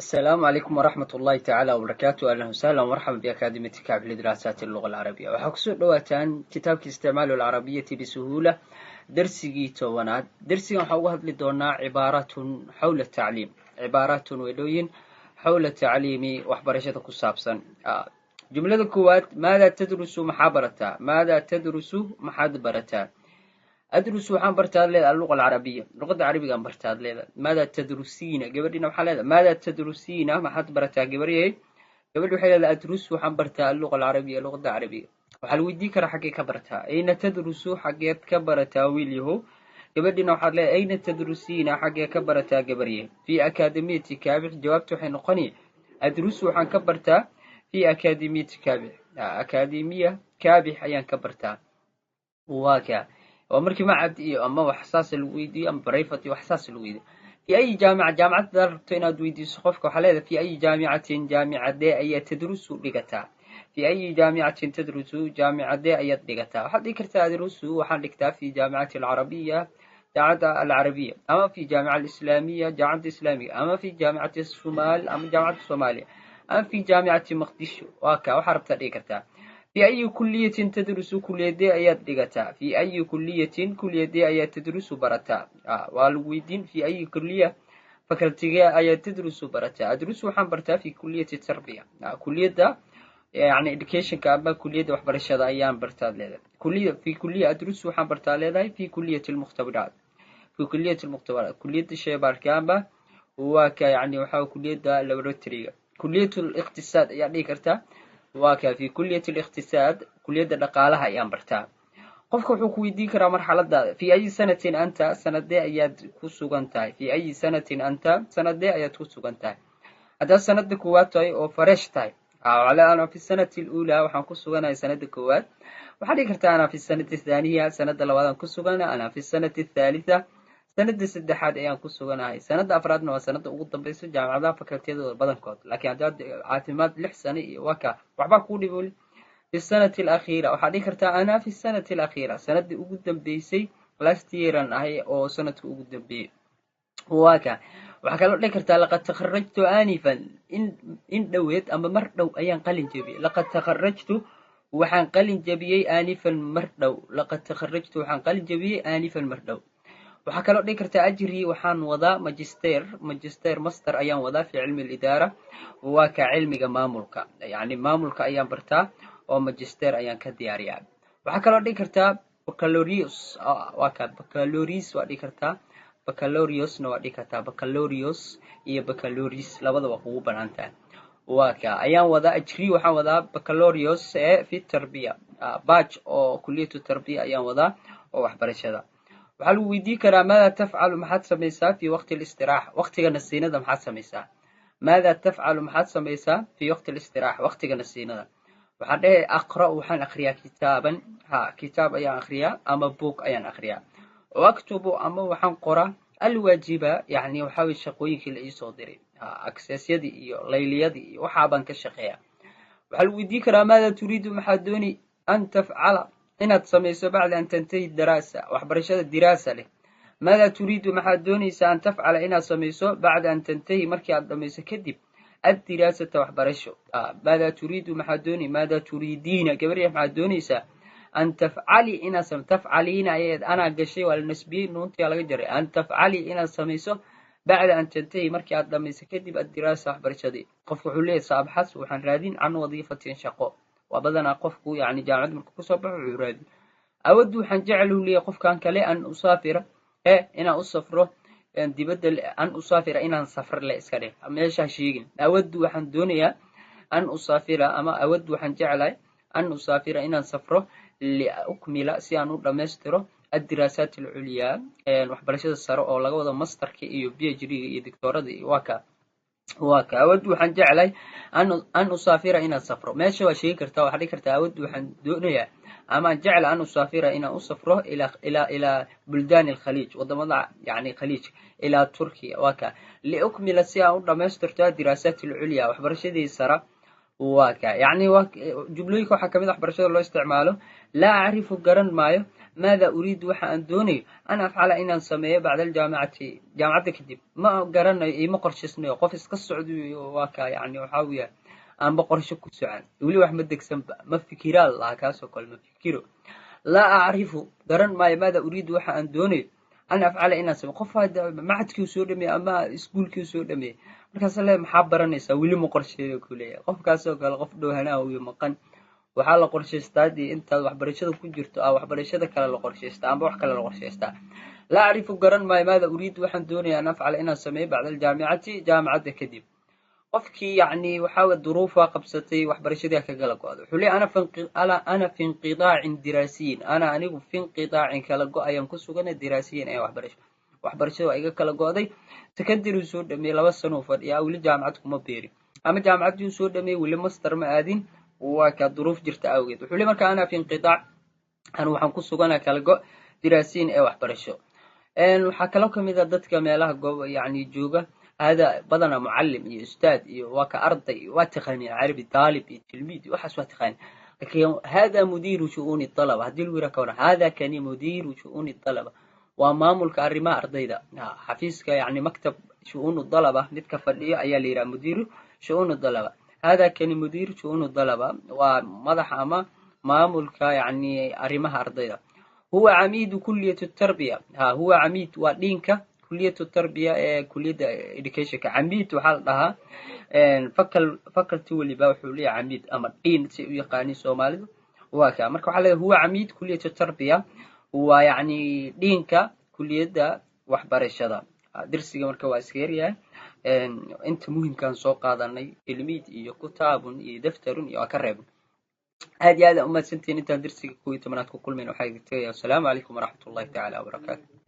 السلام عليكم ورحمة الله تعالى وبركاته. أهلا وسهلا ومرحبا بأكاديمية كعب لدراسات اللغة العربية. وحكسو دواتان كتابك استعمال العربية بسهولة درسي توانات درسي وحوهد لدونا عبارات حول التعليم، عبارات ودوين حول التعليم وحبرشة كسابسا. جملة الكوات: ماذا تدرس محابرتا؟ ماذا تدرس محابرتا؟ أدرس وحان برتاد ليلة اللغة العربية، اللغة العربية عن برتاد ليلة. ماذا تدرسين؟ قبلنا وحالة ماذا تدرسين؟ ما حد برتاد قبلي قبل وحيلة أدرس وحان برتاد اللغة العربية، اللغة العربية. وحال وديك راح حقي كبرتها. أين تدرس حقي كبرتها ويليه؟ قبلنا وحالة أين تدرسين حقي كبرتها قبلي؟ في أكاديمية كابح. جوابته حين قني أدرس وحان كبرتها في أكاديمية كابح. أكاديمية كابح أيان كبرتها واكا. ومركي ما عاد أما وحساس الويدي أم بريفتي وحساس الويدي في أي جامعة درتين أدويدي سخفك وحلاذا في أي جامعة دي أي تدرس لقتا في أي جامعة تدرس جامعة دي أي لقتا وحد ذكرت أدرس وحد لقتا في جامعة العربية جامعة العربية، أما في جامعة الإسلامية جامعة الإسلامية، أما في جامعة الصومال أما جامعة الصومالية، أما في جامعة مقدشو واكا وحربت ذكرتها. في أي كلية تدرس؟ كلية دي آيات دقتا. في أي كلية دي آيات تدرس برتا. والويدين في أي كلية فكرتيجا آيات تدرس برتا. أدرس وحن برتا في كلية التربية. كلية ده يعني education كأبا كلية ده وحبرشة أيام برتا لذا. في كلية أدرس وحن برتا لذا في كلية المختبرات. في كلية المختبرات كلية الشيبار كأبا هو يعني وحاول كلية ده لابراتورية. كلية الاقتصاد يعني كرتا واكا في كلية الاقتصاد كلية الدقالة أيام برتا. قفك وحوك ويدي كرا مرحلة دا. في أي سنة أنت؟ سنة دي أياد كسوغانتاي. في أي سنة أنت؟ سنة دي أياد كسوغانتاي. هذا سنة دكواتاي أو فرشتاي. على أنا في السنة الأولى وحن كسوغانا سنة دكوات. وحدي كرتا أنا في السنة الثانية سنة لوادان كسوغانا. أنا في السنة الثالثة سنة السدحات أيام كسوغانا. سنة أفرادنا وسنة أقود بيسو جامعة فكرتيدو بدن كود. لكن عدد اعتماد لحسنة وكا وحبا كودي بولي في السنة الأخيرة. وحدي كرتا أنا في السنة الأخيرة سنة أقود بيسي last year هي أو سنة أقود بي واكا. وحكا لو كرتا لقد تخرجت آنفا إن دويت أما مردو أيان قلن جبي. لقد تخرجت وحان قلن جبي آنفا مردو. لقد تخرجت وحان قلن جبي آنفا مردو. waxaa kaloo dhici karta ajri waxaan wadaa magister master ayaan wadaa fi cilmi الإدارة waa ka cilmiga maamulka yani maamulka ayaan bartaa oo magister ayaan ka diyaariyaa. waxaa kaloo dhici karta baccalaureus waa ka baccalaureus waa dhici kartaa baccalaureusna waa dhici kartaa baccalaureus iyo baccalaureus labadaba kugu banaantaa waa ka ayaan wadaa ajri waxaan wadaa baccalaureus fi tarbiya batch oo kulliyatu tarbiya ayaan wadaa oo waxbarashada. waxaa lagu weydiin karaa maada tafcalu maxaad samaysaa fi waqti الاستراحة waqtiga nasiinada maxaad samaysaa. maada tafcalu maxaad samaysaa fi waqti الاستراحة waqtiga nasiinada. waxaan dhahay aqra'u waxaan akhriyaa kitaaban kitaab ayaan akhriyaa ama book ayaan akhriyaa. waktubu ama waxaan qoraa alwaajiba yani waxaa way shaqooyinkii la ii soo diray aksesyadii iyo layliyadii iyo waxaa baan ka shaqeeyaa. waxaa lagu weydiin karaa maada turiidu maxaad dooni an tafcala inaad samayso bacda an tantahi daraasa waxbarashada diraasa leh. maada turiidu maxaad doonaysaa an tafcala inaad samayso bacda an tantahi markii aad dhamayso kadib addiraasata waxbarasho. maada turiidu maxaad dooni maada turiidiina gabarya maxaad doonaysaa an tafcali inaad tafcaliina ayaed anaa gashay waa la nasbiyey nuuntii laga jaray an tafcali inaad samayso bacda an tantahi markii aad dhamayso kadib addiraasa waxbarashadii. qofku wuxuu leeyahay saabxas waxaan raadin can wadiifatin shaqo وبدنا قفكو يعني جامعة مركو صباح وعرادي. أود وحن جعله لي قف كان كلي أن أسافر أنا أسافره دي بدل أن أسافر إن نسافر لا إسكالي أما إيش هشيجن. أود وحن دنيا أن أسافر أما أود وحن جعله أن أسافر إن نسافره لأكمل سيانو رمستره الدراسات العليا وحبرشة السراء أو لقوا ماستر كي بيجري دكتورة دي واكا أود وحن جعلي أن أسافر إن أسافر ماشي وشيء كرتا وحدي كرتا أود وحن دنيا أما جعل أن أسافر إن أسافره إلى بلدان الخليج وضمضع يعني خليج إلى تركيا واكا لأكمل السياق ودمستر الدراسات العليا وحبرشة السراء واكا يعني جبلويك وحكمت وحبرشة الله استعماله لا أعرف قرن مايو maada uriidu waxa aan doonayo an afcala inaan sameeyo bacda aljaamicati jaamacadda kadib ma garanayo ima qorshaysnayo qof iska socdo waa kaa yani waxaa weya aanba qorsho ku socan weli wax ma degsanba ma fikiraa lahaa kaasoo kale ma fikiro laa acrifu garan maayo maada uriidu waxa aan doonayo an afcala inaan sameeyo qof macadkii soo dhameeyey ama iskuulkii soo dhameeyey markaas le maxaa baranaysaa weli ma qorsheeyo kuleeyahay qofkaasoo kale qof dhowhanaa wiyo maqan waxaa la qorshaystaa dee intaad waxbarashada ku jirto waxbarashada kale la qorshaystaa amba wax kale la qorshaystaa laa acrifu garan maayo maada uriidu waxaan doonaya an afcala inaan sameeyo bacda aljaamicati jaamacadda kadib qofkii yani waxaa duruufaa qabsatay waxbarashadii kagala go-da wuxuu leey ana fi inqidaacin diraasiyin ana anigu fi inqidaacin kala go-ayaan ku sugana diraasiyin ee waxbarashada waa iga kala go-day secondary soo dhameeyey 2 sano fadhiyaa weli jaamacad kuma beerin ama jaamacaddii soo dhameeyey weli master ma aadin waa ka duruuf jirta awgeed wuxuu leey marka ana fi inqidaac anu waxaan ku suganaa kala go diraasiyin ee waxbarasho waxaa kaloo kamid ah dadka meelaha goob yani jooga هذا بدنا معلم iyo ustaad iyo waa ka arday waa taqaani carabi talib iyo tilmiid waxaas waa taqaani laakiin hada mudiru shu'uni talaba hadii lagu yiraahdo hada kani mudiru shu'uni talaba waa maamulka arrimaha ardayda xafiiska yani maktab shu'uni talaba midka fadhiyo ayaa la yiraahdaa mudiru shu'uni talaba hada kani mudiru shu'uni talaba waa madax ama maamulka yani arrimaha ardayda huwa amiid kulliyat at-tarbiya huwa amiid waa dhinka كلية التربية كلية education عميد وحال لها فكرت واللي باوحوا لي عميد أما دين يقاني سومالي وكا مركو حاله هو عميد كلية التربية هو يعني دينك كلية وحبر الشضا درسي مركو واسكيريا انت مهم كان سوق هذا تلميذ iyo كتاب iyo دفتر iyo كرب هذه أمة سنتين انت درسي كوي تمنات كل من وحاجة السلام عليكم ورحمة الله تعالى وبركاته